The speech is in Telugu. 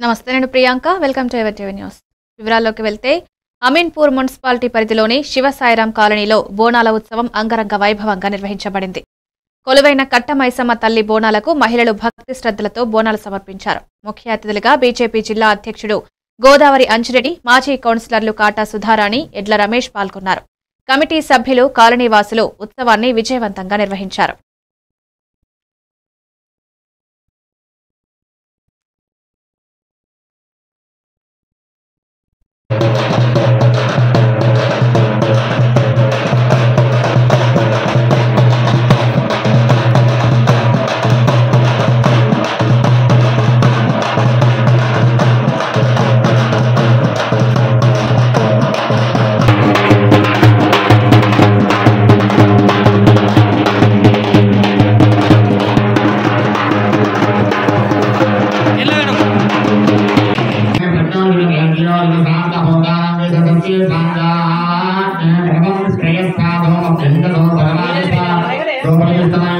నమస్తే, నేను Priyanka. Welcome to ever TV news. వివరాల్లోకి వెళ్తే అమీన్పూర్ మున్సిపాలిటీ పరిధిలోని శివసాయిరాం కాలనీలో బోనాల ఉత్సవం అంగరంగ వైభవంగా నిర్వహించబడింది. కొలువైన కట్టమైసమ్మ తల్లి బోనాలకు మహిళలు భక్తి శ్రద్ధలతో బోనాలు సమర్పించారు. ముఖ్య అతిథులుగా బీజేపీ జిల్లా అధ్యక్షుడు గోదావరి అంజిరెడ్డి, మాజీ కౌన్సిలర్లు కాటా సుధారాణి, ఎడ్ల రమేష్ పాల్గొన్నారు. కమిటీ సభ్యులు, కాలనీవాసులు ఉత్సవాన్ని విజయవంతంగా నిర్వహించారు. Terima kasih.